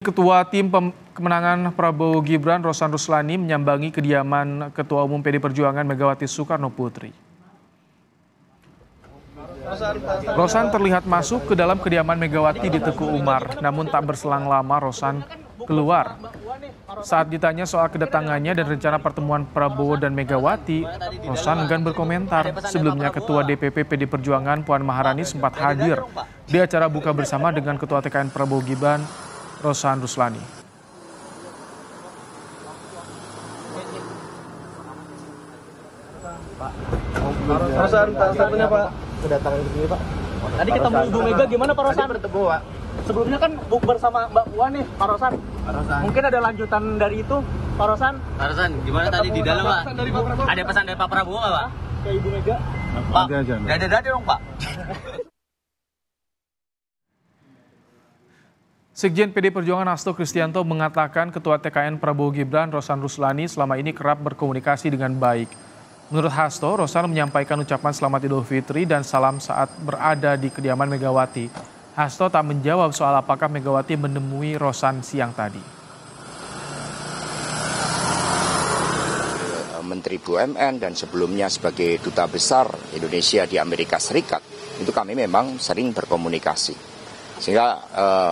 Ketua Tim Kemenangan Prabowo Gibran, Rosan Ruslani, menyambangi kediaman Ketua Umum PD Perjuangan Megawati Soekarno Putri. Rosan terlihat masuk ke dalam kediaman Megawati di Teguh Umar, namun tak berselang lama Rosan keluar. Saat ditanya soal kedatangannya dan rencana pertemuan Prabowo dan Megawati, Rosan enggan berkomentar. Sebelumnya Ketua DPP PD Perjuangan Puan Maharani sempat hadir di acara buka bersama dengan Ketua TKN Prabowo Gibran, Rosan Ruslani. Rosan, satunya Pak. Kedatangan begini Pak. Tadi ketemu Ibu Mega gimana Pak Rosan? Tadi bertemu Pak. Sebelumnya kan bukber sama Mbak Puan nih Pak Rosan. Mungkin ada lanjutan dari itu Pak Rosan? Pak Rosan, gimana tadi di dalam Pak? Ada pesan dari Pak Prabowo nggak Pak? Ke Ibu Mega? Pak, dada-dada dong Pak. Sekjen PD Perjuangan Hasto Kristianto mengatakan Ketua TKN Prabowo Gibran, Rosan Ruslani, selama ini kerap berkomunikasi dengan baik. Menurut Hasto, Rosan menyampaikan ucapan selamat Idul Fitri dan salam saat berada di kediaman Megawati. Hasto tak menjawab soal apakah Megawati menemui Rosan siang tadi. Menteri BUMN dan sebelumnya sebagai Duta Besar Indonesia di Amerika Serikat, itu kami memang sering berkomunikasi. Sehingga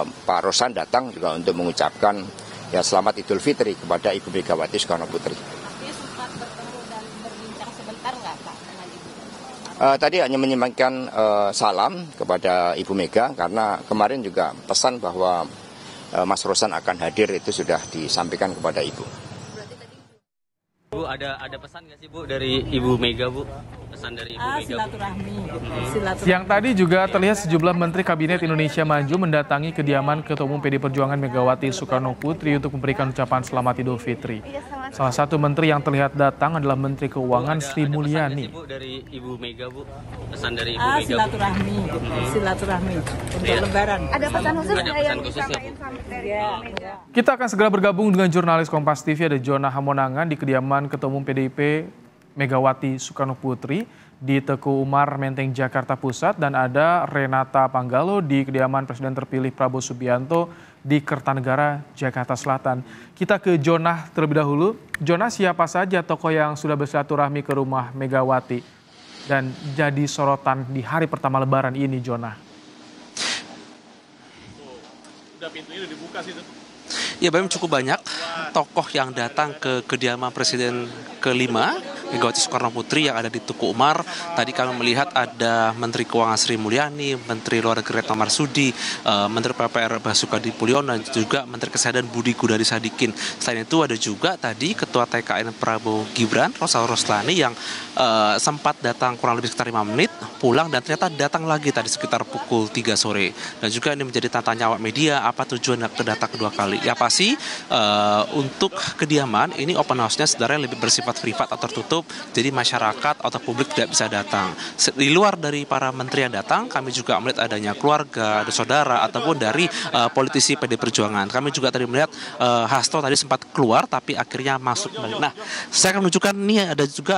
Pak Rosan datang juga untuk mengucapkan ya selamat Idul Fitri kepada Ibu Megawati Soekarno Putri. Dia sempat bertemu dan berbincang sebentar nggak Pak dengan Ibu? Tadi hanya menyampaikan salam kepada Ibu Mega karena kemarin juga pesan bahwa Mas Rosan akan hadir itu sudah disampaikan kepada Ibu. Bu, ada pesan nggak sih Bu dari Ibu Mega Bu? Pesan dari Ibu Mega. Silaturahmi. Siang tadi juga terlihat sejumlah Menteri Kabinet Indonesia Maju mendatangi kediaman Ketua Umum PD Perjuangan Megawati Soekarno Putri untuk memberikan ucapan selamat Idul Fitri. Salah satu menteri yang terlihat datang adalah Menteri Keuangan Sri Mulyani. Bu, dari Ibu Mega Bu. Pesan dari Ibu Mega. Silaturahmi untuk Lebaran. Ada pesan khusus Ada nggak pesan yang khusus disampaikan sama dari Ibu Mega? Kita akan segera bergabung dengan jurnalis Kompas TV, ada Jona Hamonangan di kediaman Ketua Umum PDIP Megawati Soekarno Putri di Teguh Umar, Menteng, Jakarta Pusat, dan ada Renata Panggalo di kediaman Presiden terpilih Prabowo Subianto di Kertanegara, Jakarta Selatan. Kita ke Jona terlebih dahulu. Jona, siapa saja tokoh yang sudah bersilaturahmi ke rumah Megawati dan jadi sorotan di hari pertama Lebaran ini, Jona? Udah pintunya udah dibuka sih tuh. Ya, memang cukup banyak tokoh yang datang ke kediaman Presiden kelima Megawati Soekarno Putri yang ada di Teguh Umar. Tadi kami melihat ada Menteri Keuangan Sri Mulyani, Menteri Luar Negeri Retno Marsudi, Menteri PPR Basuki Hadimulyono, dan juga Menteri Kesehatan Budi Gunadi Sadikin. Selain itu ada juga tadi Ketua TKN Prabowo Gibran, Rosan Ruslani, yang sempat datang kurang lebih sekitar 5 menit, pulang dan ternyata datang lagi tadi sekitar pukul 3 sore. Dan juga ini menjadi tanya awak media, apa tujuan datang kedua kali. Ya pasti untuk kediaman ini open house-nya sebenarnya lebih bersifat privat atau tertutup, jadi masyarakat atau publik tidak bisa datang. Di luar dari para menteri yang datang, kami juga melihat adanya keluarga, ada saudara, ataupun dari politisi PD Perjuangan. Kami juga tadi melihat Hasto tadi sempat keluar, tapi akhirnya masuk kembali. Nah, saya akan menunjukkan ini ada juga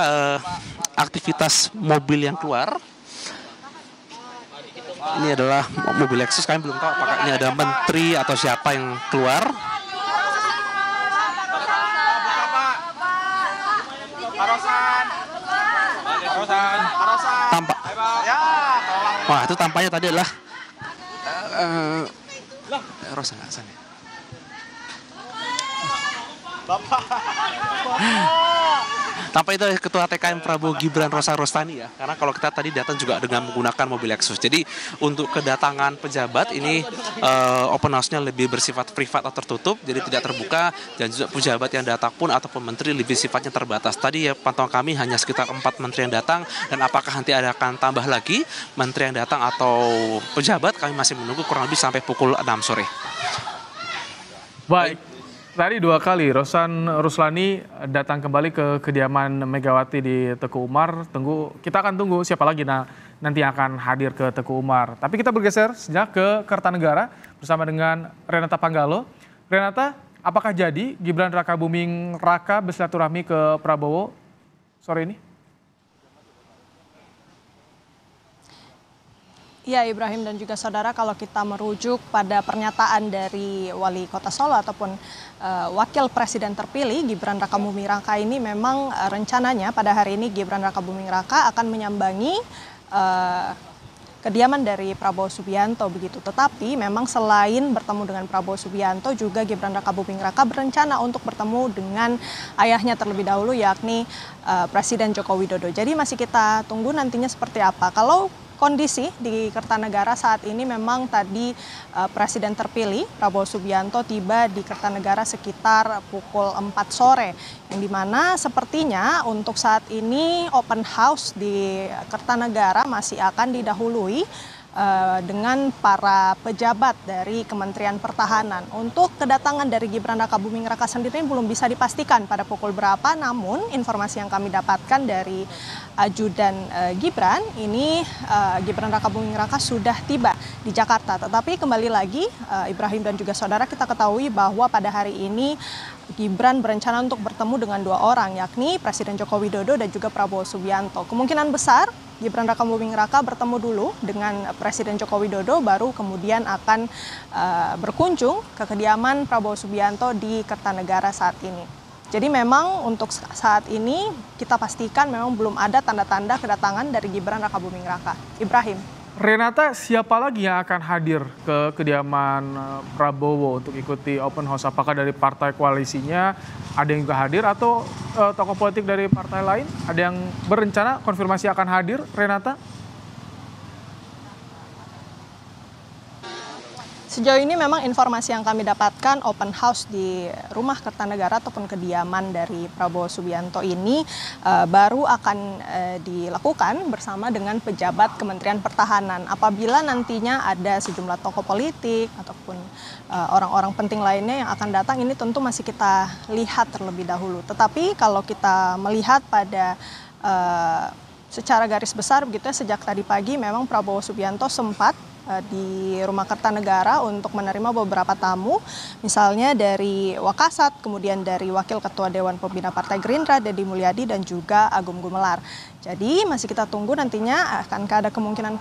aktivitas mobil yang keluar. Ini adalah mobil Lexus, kami belum tahu apakah ini ada menteri atau siapa yang keluar. Wah, itu tampaknya tadi adalah Rosan nggak sana. Tampaknya itu Ketua TKN Prabowo Gibran, Rosan Ruslani ya. Karena kalau kita tadi datang juga dengan menggunakan mobil Lexus. Jadi untuk kedatangan pejabat ini open house-nya lebih bersifat privat atau tertutup, jadi tidak terbuka, dan juga pejabat yang datang pun ataupun menteri lebih sifatnya terbatas. Tadi ya pantauan kami hanya sekitar 4 menteri yang datang, dan apakah nanti akan tambah lagi menteri yang datang atau pejabat, kami masih menunggu kurang lebih sampai pukul 6 sore. Baik. Tadi 2 kali Rosan Ruslani datang kembali ke kediaman Megawati di Teguh Umar. Kita akan tunggu siapa lagi nanti akan hadir ke Teguh Umar. Tapi kita bergeser sejak ke Kertanegara bersama dengan Renata Panggalo. Renata, apakah jadi Gibran Rakabuming Raka bersilaturahmi ke Prabowo sore ini? Ya, Ibrahim dan juga saudara, kalau kita merujuk pada pernyataan dari Wali Kota Solo ataupun Wakil Presiden terpilih Gibran Rakabuming Raka ini memang rencananya pada hari ini Gibran Rakabuming Raka akan menyambangi kediaman dari Prabowo Subianto begitu. Tetapi memang selain bertemu dengan Prabowo Subianto juga Gibran Rakabuming Raka berencana untuk bertemu dengan ayahnya terlebih dahulu yakni Presiden Joko Widodo. Jadi masih kita tunggu nantinya seperti apa. Kalau kondisi di Kertanegara saat ini memang tadi Presiden terpilih Prabowo Subianto tiba di Kertanegara sekitar pukul 4 sore. Yang dimana sepertinya untuk saat ini open house di Kertanegara masih akan didahului dengan para pejabat dari Kementerian Pertahanan. Untuk kedatangan dari Gibran Rakabuming Raka sendiri belum bisa dipastikan pada pukul berapa, namun informasi yang kami dapatkan dari ajudan Gibran, ini Gibran Rakabuming Raka sudah tiba di Jakarta. Tetapi kembali lagi Ibrahim dan juga saudara, kita ketahui bahwa pada hari ini Gibran berencana untuk bertemu dengan dua orang, yakni Presiden Joko Widodo dan juga Prabowo Subianto. Kemungkinan besar Gibran Rakabuming Raka bertemu dulu dengan Presiden Joko Widodo, baru kemudian akan berkunjung ke kediaman Prabowo Subianto di Kertanegara saat ini. Jadi memang untuk saat ini kita pastikan memang belum ada tanda-tanda kedatangan dari Gibran Rakabuming Raka. Ibrahim. Renata, siapa lagi yang akan hadir ke kediaman Prabowo untuk ikuti open house? Apakah dari partai koalisinya ada yang juga hadir atau tokoh politik dari partai lain? Ada yang berencana konfirmasi akan hadir, Renata? Sejauh ini memang informasi yang kami dapatkan open house di rumah Kertanegara ataupun kediaman dari Prabowo Subianto ini baru akan dilakukan bersama dengan pejabat Kementerian Pertahanan. Apabila nantinya ada sejumlah tokoh politik ataupun orang-orang penting lainnya yang akan datang, ini tentu masih kita lihat terlebih dahulu. Tetapi kalau kita melihat pada secara garis besar begitu ya, sejak tadi pagi memang Prabowo Subianto sempat di rumah Kertanegara untuk menerima beberapa tamu, misalnya dari Wakasat, kemudian dari Wakil Ketua Dewan Pembina Partai Gerindra Deddy Mulyadi dan juga Agung Gumelar. Jadi masih kita tunggu nantinya akan ada kemungkinan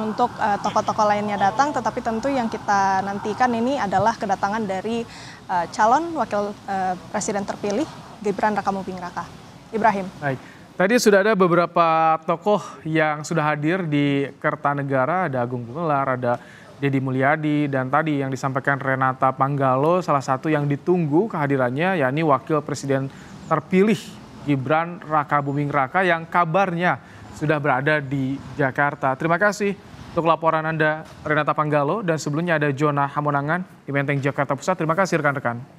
untuk tokoh-tokoh lainnya datang, tetapi tentu yang kita nantikan ini adalah kedatangan dari calon Wakil Presiden terpilih Gibran Rakabuming Raka. Ibrahim. Baik. Tadi sudah ada beberapa tokoh yang sudah hadir di Kertanegara, ada Agung Gumelar, ada Deddy Mulyadi, dan tadi yang disampaikan Renata Panggalo, salah satu yang ditunggu kehadirannya yakni Wakil Presiden terpilih Gibran Rakabuming Raka yang kabarnya sudah berada di Jakarta. Terima kasih untuk laporan Anda, Renata Panggalo, dan sebelumnya ada Jona Hamonangan di Menteng, Jakarta Pusat. Terima kasih rekan-rekan.